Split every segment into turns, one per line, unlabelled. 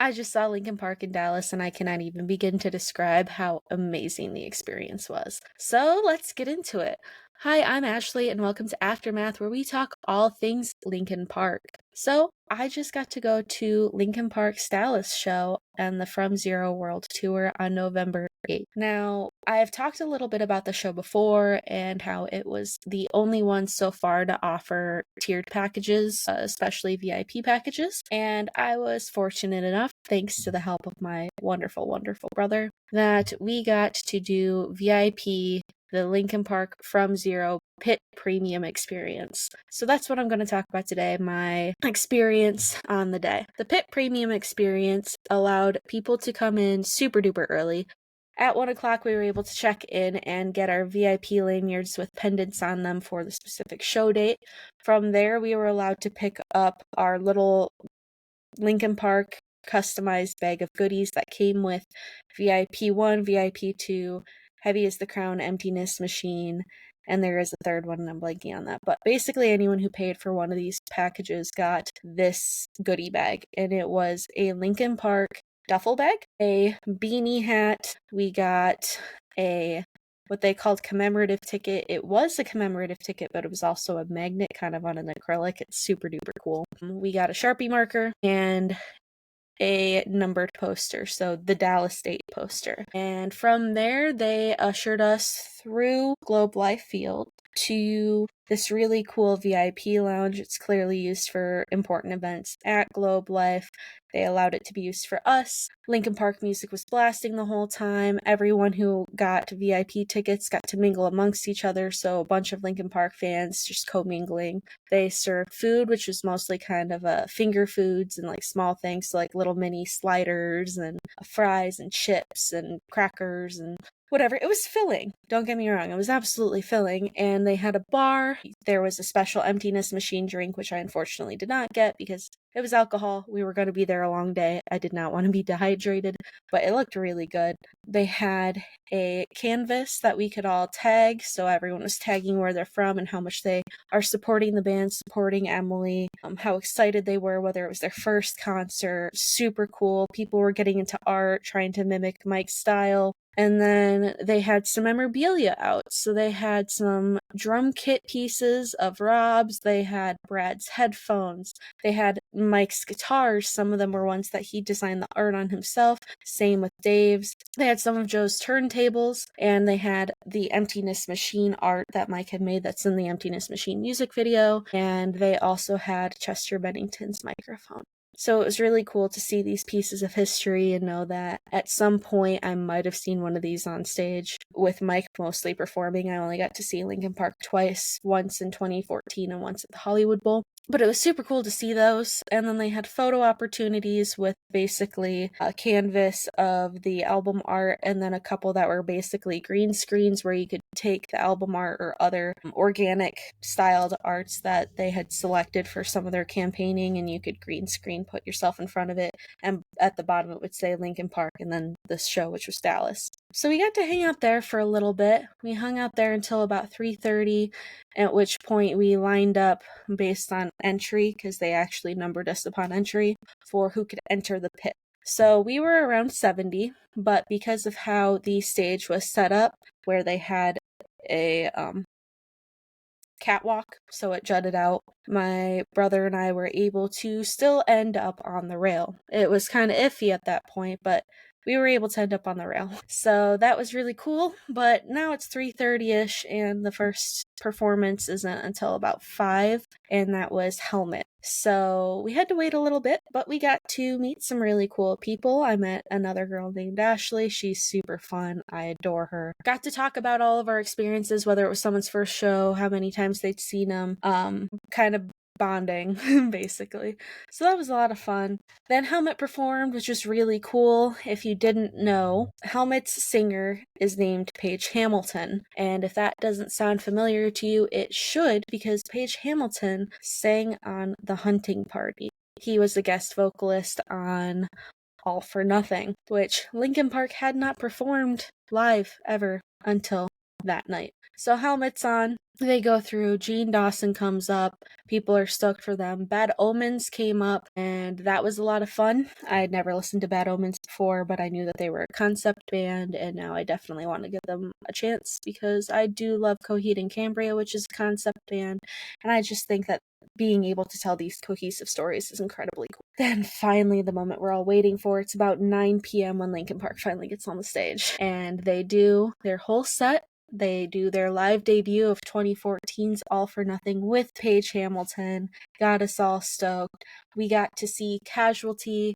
I just saw Linkin Park in Dallas, and I cannot even begin to describe how amazing the experience was. So let's get into it. Hi, I'm Ashley, and welcome to Aftermath, where we talk all things Linkin Park. So I just got to go to Linkin Park's Dallas show and the From Zero World Tour on November 8th. Now, I've talked a little bit about the show before and how it was the only one so far to offer tiered packages, especially VIP packages. And I was fortunate enough, thanks to the help of my wonderful, wonderful brother, that we got to do VIP, the Linkin Park From Zero Pit Premium experience. So that's what I'm going to talk about today, my experience on the day. The Pit Premium experience allowed people to come in super duper early. At 1 o'clock, we were able to check in and get our VIP lanyards with pendants on them for the specific show date. From there, we were allowed to pick up our little Linkin Park customized bag of goodies that came with VIP 1, VIP 2, Heavy as the Crown, Emptiness Machine, and there is a third one, and I'm blanking on that. But basically, anyone who paid for one of these packages got this goodie bag, and it was a Linkin Park duffel bag, a beanie hat. We got a what they called commemorative ticket. It was a commemorative ticket, but it was also a magnet kind of on an acrylic. It's super duper cool. We got a Sharpie marker and a numbered poster, so the Dallas State poster. And from there, they ushered us through Globe Life Field to this really cool VIP lounge. It's clearly used for important events at Globe Life. They allowed it to be used for us. Linkin Park music was blasting the whole time. Everyone who got VIP tickets got to mingle amongst each other, so a bunch of Linkin Park fans just co-mingling. They served food, which was mostly kind of finger foods and like small things, so like little mini sliders and fries and chips and crackers and whatever. It was filling. Don't get me wrong. It was absolutely filling. And they had a bar. There was a special Emptiness Machine drink, which I unfortunately did not get because it was alcohol. We were going to be there a long day. I did not want to be dehydrated, but it looked really good. They had a canvas that we could all tag. So everyone was tagging where they're from and how much they are supporting the band, supporting Emily, how excited they were, whether it was their first concert. Super cool. People were getting into art, trying to mimic Mike's style. And then they had some memorabilia out. So they had some drum kit pieces of Rob's. They had Brad's headphones. They had Mike's guitars. Some of them were ones that he designed the art on himself. Same with Dave's. They had some of Joe's turntables. And they had the Emptiness Machine art that Mike had made that's in the Emptiness Machine music video. And they also had Chester Bennington's microphone. So it was really cool to see these pieces of history and know that at some point I might have seen one of these on stage with Mike mostly performing. I only got to see Linkin Park twice, once in 2014 and once at the Hollywood Bowl. But it was super cool to see those. And then they had photo opportunities with basically a canvas of the album art and then a couple that were basically green screens where you could take the album art or other organic styled arts that they had selected for some of their campaigning, and you could green screen, put yourself in front of it, and at the bottom it would say Linkin Park and then this show, which was Dallas. So we got to hang out there for a little bit. We hung out there until about 3:30, at which point we lined up based on entry, because they actually numbered us upon entry for who could enter the pit. So we were around 70, but because of how the stage was set up, where they had a catwalk, so it jutted out, my brother and I were able to still end up on the rail. It was kind of iffy at that point, but we were able to end up on the rail. So that was really cool, but now it's 3:30ish and the first performance isn't until about 5, and that was Helmet. So we had to wait a little bit, but we got to meet some really cool people. I met another girl named Ashley. She's super fun. I adore her. Got to talk about all of our experiences, whether it was someone's first show, how many times they'd seen them, kind of bonding, basically. So that was a lot of fun. Then Helmet performed, which was really cool. If you didn't know, Helmet's singer is named Paige Hamilton, and if that doesn't sound familiar to you, it should, because Paige Hamilton sang on The Hunting Party. He was a guest vocalist on All for Nothing, which Linkin Park had not performed live ever until that night. So helmets on, they go through, Gene Dawson comes up, people are stoked for them. Bad Omens came up, and that was a lot of fun. I had never listened to Bad Omens before, but I knew that they were a concept band, and now I definitely want to give them a chance because I do love Coheed and Cambria, which is a concept band, and I just think that being able to tell these cohesive stories is incredibly cool. Then finally, the moment we're all waiting for, it's about 9 p.m. when Linkin Park finally gets on the stage, and they do their whole set. They do their live debut of 2014's All for Nothing with Paige Hamilton. Got us all stoked. We got to see Casualty,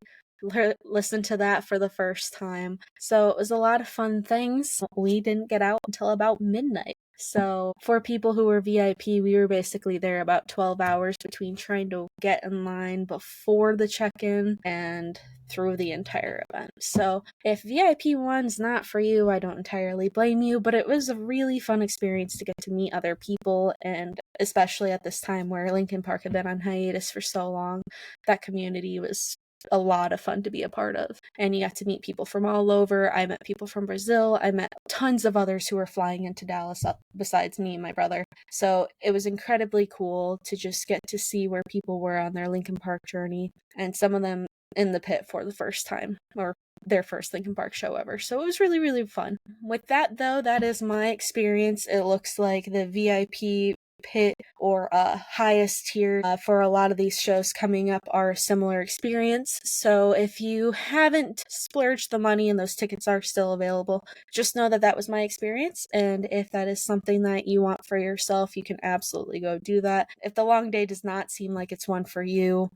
listen to that for the first time. So it was a lot of fun things. We didn't get out until about midnight. So for people who were VIP, we were basically there about 12 hours between trying to get in line before the check-in and through the entire event. So if VIP 1's not for you, I don't entirely blame you, but it was a really fun experience to get to meet other people, and especially at this time where Linkin Park had been on hiatus for so long, that community was a lot of fun to be a part of. And you got to meet people from all over. I met people from Brazil. I met tons of others who were flying into Dallas besides me and my brother. So it was incredibly cool to just get to see where people were on their Linkin Park journey, and some of them in the pit for the first time, or their first Linkin Park show ever. So it was really, really fun. With that, though, that is my experience. It looks like the VIP pit or highest tier for a lot of these shows coming up are a similar experience. So if you haven't splurged the money and those tickets are still available, just know that that was my experience, and if that is something that you want for yourself, you can absolutely go do that. If the long day does not seem like it's one for you,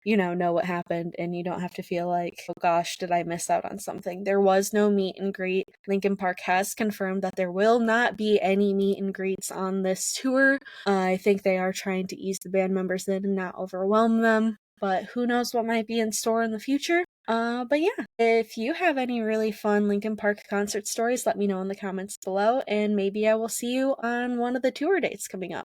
know what happened, and you don't have to feel like, oh gosh, did I miss out on something? There was no meet and greet. Linkin Park has confirmed that there will not be any meet and greets on this tour. I think they are trying to ease the band members in and not overwhelm them, but who knows what might be in store in the future. But yeah, if you have any really fun Linkin Park concert stories, let me know in the comments below, and maybe I will see you on one of the tour dates coming up.